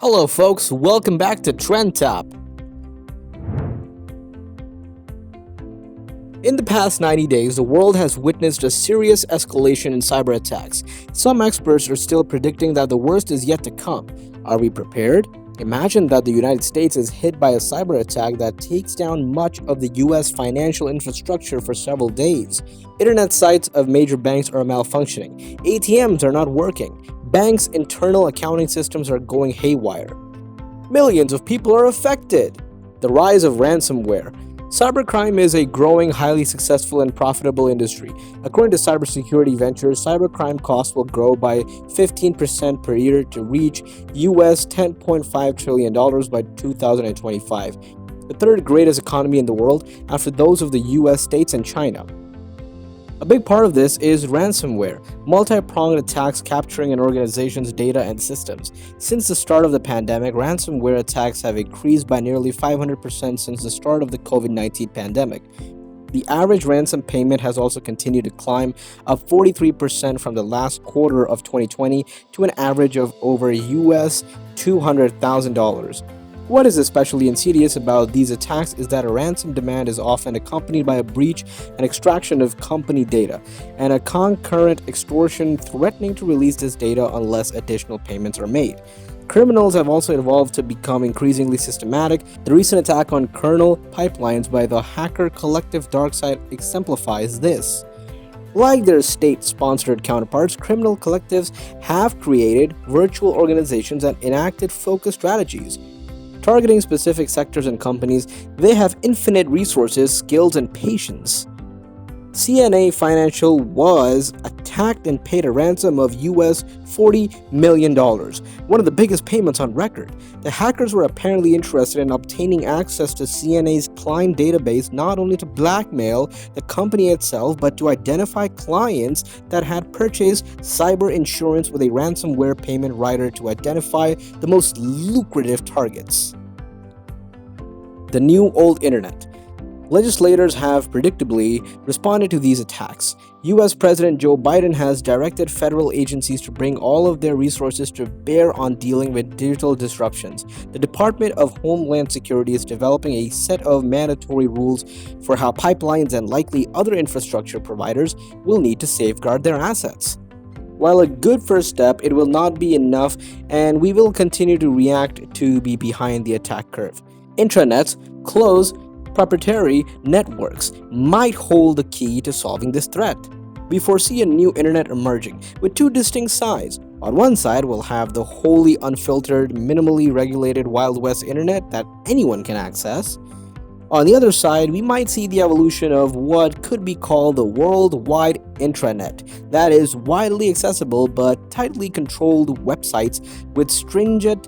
Hello folks, welcome back to Trend Top. In the past 90 days, the world has witnessed a serious escalation in cyber attacks. Some experts are still predicting that the worst is yet to come. Are we prepared? Imagine that the United States is hit by a cyber attack that takes down much of the US financial infrastructure for several days. Internet sites of major banks are malfunctioning. ATMs are not working. Banks' internal accounting systems are going haywire. Millions of people are affected. The rise of ransomware. Cybercrime is a growing, highly successful and profitable industry. According to Cybersecurity Ventures, cybercrime costs will grow by 15% per year to reach US $10.5 trillion by 2025, the third greatest economy in the world after those of the US states and China. A big part of this is ransomware, multi-pronged attacks capturing an organization's data and systems. Since the start of the pandemic, ransomware attacks have increased by nearly 500% since the start of the COVID-19 pandemic. The average ransom payment has also continued to climb, up 43% from the last quarter of 2020 to an average of over US $200,000. What is especially insidious about these attacks is that a ransom demand is often accompanied by a breach and extraction of company data, and a concurrent extortion threatening to release this data unless additional payments are made. Criminals have also evolved to become increasingly systematic. The recent attack on kernel pipelines by the hacker collective DarkSide exemplifies this. Like their state-sponsored counterparts, criminal collectives have created virtual organizations and enacted focused strategies. Targeting specific sectors and companies, they have infinite resources, skills, and patience. CNA Financial was attacked and paid a ransom of US $40 million, one of the biggest payments on record. The hackers were apparently interested in obtaining access to CNA's client database not only to blackmail the company itself, but to identify clients that had purchased cyber insurance with a ransomware payment rider to identify the most lucrative targets. The new old internet. Legislators have predictably responded to these attacks. US President Joe Biden has directed federal agencies to bring all of their resources to bear on dealing with digital disruptions. The Department of Homeland Security is developing a set of mandatory rules for how pipelines and likely other infrastructure providers will need to safeguard their assets. While a good first step, it will not be enough, and we will continue to react to be behind the attack curve. Intranets, closed proprietary networks might hold the key to solving this threat. We foresee a new internet emerging with two distinct sides. On one side, we'll have the wholly unfiltered, minimally regulated Wild West internet that anyone can access. On the other side, we might see the evolution of what could be called the worldwide intranet, that is, widely accessible but tightly controlled websites with stringent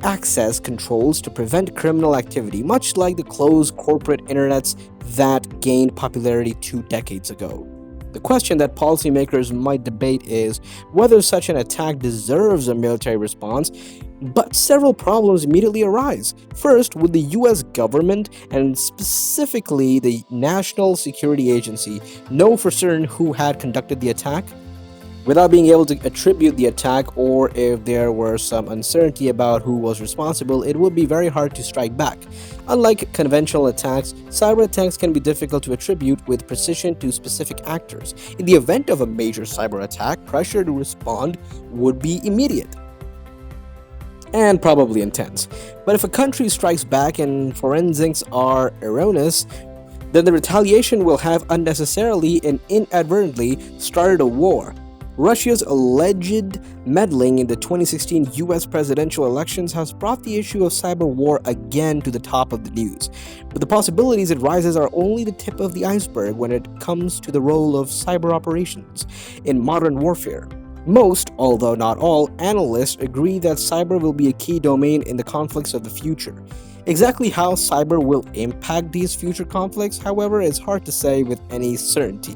access controls to prevent criminal activity, much like the closed corporate internets that gained popularity 2 decades ago. The question that policymakers might debate is whether such an attack deserves a military response, but several problems immediately arise. First, would the US government, and specifically the National Security Agency, know for certain who had conducted the attack? Without being able to attribute the attack, or if there were some uncertainty about who was responsible, it would be very hard to strike back. Unlike conventional attacks, cyber attacks can be difficult to attribute with precision to specific actors. In the event of a major cyber attack, pressure to respond would be immediate and probably intense. But if a country strikes back and forensics are erroneous, then the retaliation will have unnecessarily and inadvertently started a war. Russia's alleged meddling in the 2016 US presidential elections has brought the issue of cyber war again to the top of the news. But the possibilities it raises are only the tip of the iceberg when it comes to the role of cyber operations in modern warfare. Most, although not all, analysts agree that cyber will be a key domain in the conflicts of the future. Exactly how cyber will impact these future conflicts, however, is hard to say with any certainty.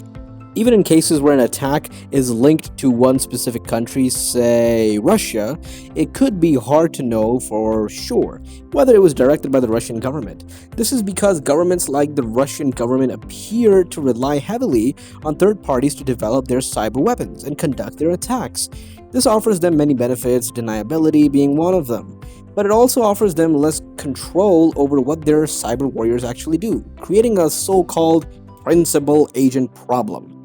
Even in cases where an attack is linked to one specific country, say Russia, it could be hard to know for sure whether it was directed by the Russian government. This is because governments like the Russian government appear to rely heavily on third parties to develop their cyber weapons and conduct their attacks. This offers them many benefits, deniability being one of them. but it also offers them less control over what their cyber warriors actually do, creating a so-called principal agent problem.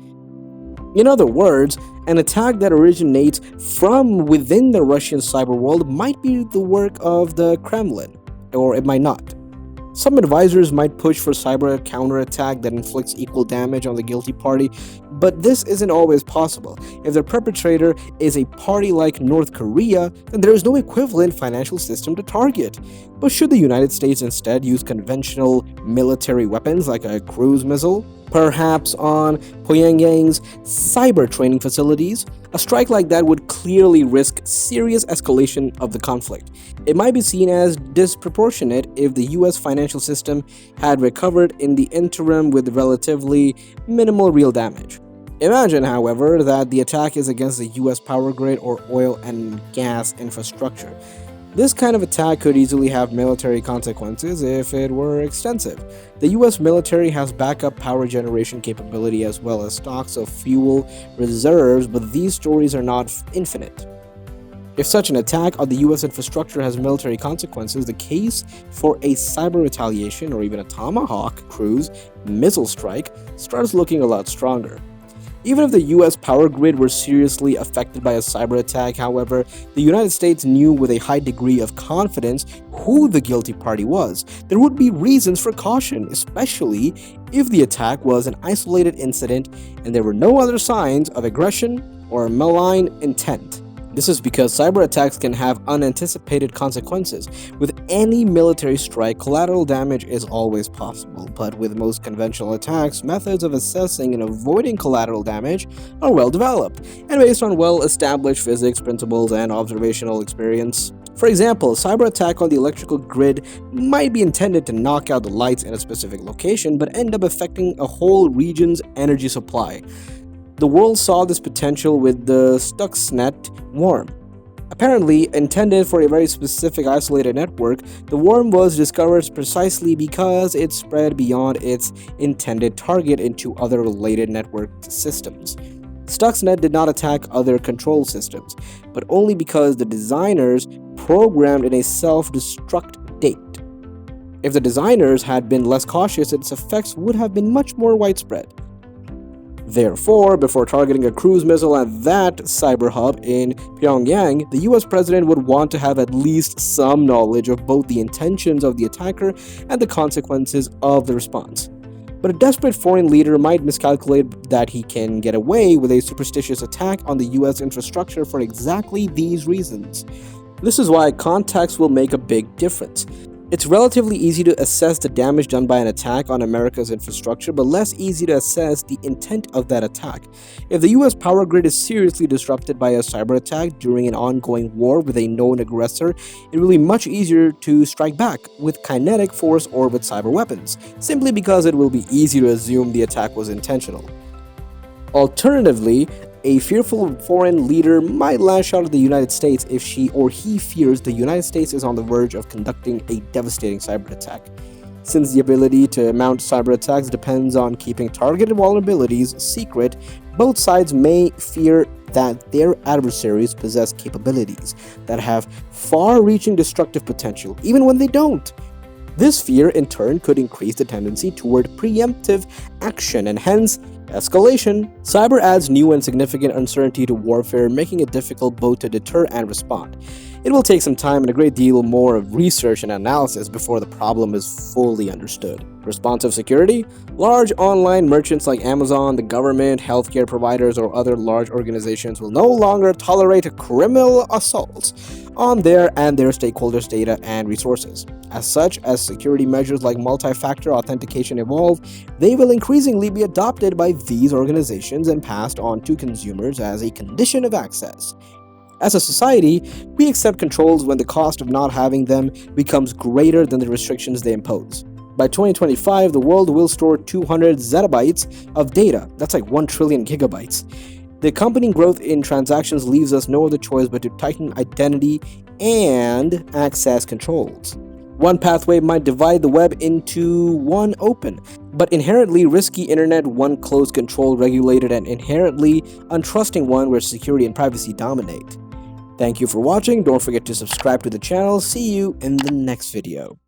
In other words, an attack that originates from within the Russian cyber world might be the work of the Kremlin, or it might not. Some advisors might push for cyber counterattack that inflicts equal damage on the guilty party, but this isn't always possible. If the perpetrator is a party like North Korea, then there is no equivalent financial system to target. But should the United States instead use conventional military weapons like a cruise missile, perhaps on Pyongyang's cyber training facilities? A strike like that would clearly risk serious escalation of the conflict. It might be seen as disproportionate if the US financial system had recovered in the interim with relatively minimal real damage. Imagine, however, that the attack is against the US power grid or oil and gas infrastructure. This kind of attack could easily have military consequences if it were extensive. The US military has backup power generation capability as well as stocks of fuel reserves, but these stories are not infinite. If such an attack on the US infrastructure has military consequences, the case for a cyber retaliation or even a Tomahawk cruise missile strike starts looking a lot stronger. Even if the US power grid were seriously affected by a cyber attack, however, the United States knew with a high degree of confidence who the guilty party was. There would be reasons for caution, especially if the attack was an isolated incident and there were no other signs of aggression or malign intent. This is because cyber attacks can have unanticipated consequences. With any military strike, collateral damage is always possible, but with most conventional attacks, methods of assessing and avoiding collateral damage are well developed and based on well-established physics principles and observational experience. For example, a cyber attack on the electrical grid might be intended to knock out the lights in a specific location, but end up affecting a whole region's energy supply. The world saw this potential with the Stuxnet worm. Apparently intended for a very specific isolated network, the worm was discovered precisely because it spread beyond its intended target into other related network systems. Stuxnet did not attack other control systems, but only because the designers programmed in a self-destruct date. If the designers had been less cautious, its effects would have been much more widespread. Therefore, before targeting a cruise missile at that cyber hub in Pyongyang, the US president would want to have at least some knowledge of both the intentions of the attacker and the consequences of the response. But a desperate foreign leader might miscalculate that he can get away with a superstitious attack on the US infrastructure for exactly these reasons. This is why context will make a big difference. It's relatively easy to assess the damage done by an attack on America's infrastructure, but less easy to assess the intent of that attack. If the US power grid is seriously disrupted by a cyber attack during an ongoing war with a known aggressor, it will be much easier to strike back with kinetic force or with cyber weapons, simply because it will be easy to assume the attack was intentional. Alternatively, a fearful foreign leader might lash out at the United States if she or he fears the United States is on the verge of conducting a devastating cyber attack. Since the ability to mount cyber attacks depends on keeping targeted vulnerabilities secret, both sides may fear that their adversaries possess capabilities that have far-reaching destructive potential, even when they don't. This fear, in turn, could increase the tendency toward preemptive action and hence escalation. Cyber adds new and significant uncertainty to warfare, making it difficult both to deter and respond. It will take some time and a great deal more of research and analysis before the problem is fully understood. Responsive security? Large online merchants like Amazon, the government, healthcare providers, or other large organizations will no longer tolerate criminal assaults on their and their stakeholders' data and resources. As such, as security measures like multi-factor authentication evolve, they will increasingly be adopted by these organizations and passed on to consumers as a condition of access. As a society, we accept controls when the cost of not having them becomes greater than the restrictions they impose. By 2025, the world will store 200 zettabytes of data. That's like 1 trillion gigabytes. The accompanying growth in transactions leaves us no other choice but to tighten identity and access controls. One pathway might divide the web into one open, but inherently risky internet, one closed, controlled, regulated, and inherently untrusting one where security and privacy dominate. Thank you for watching. Don't forget to subscribe to the channel. See you in the next video.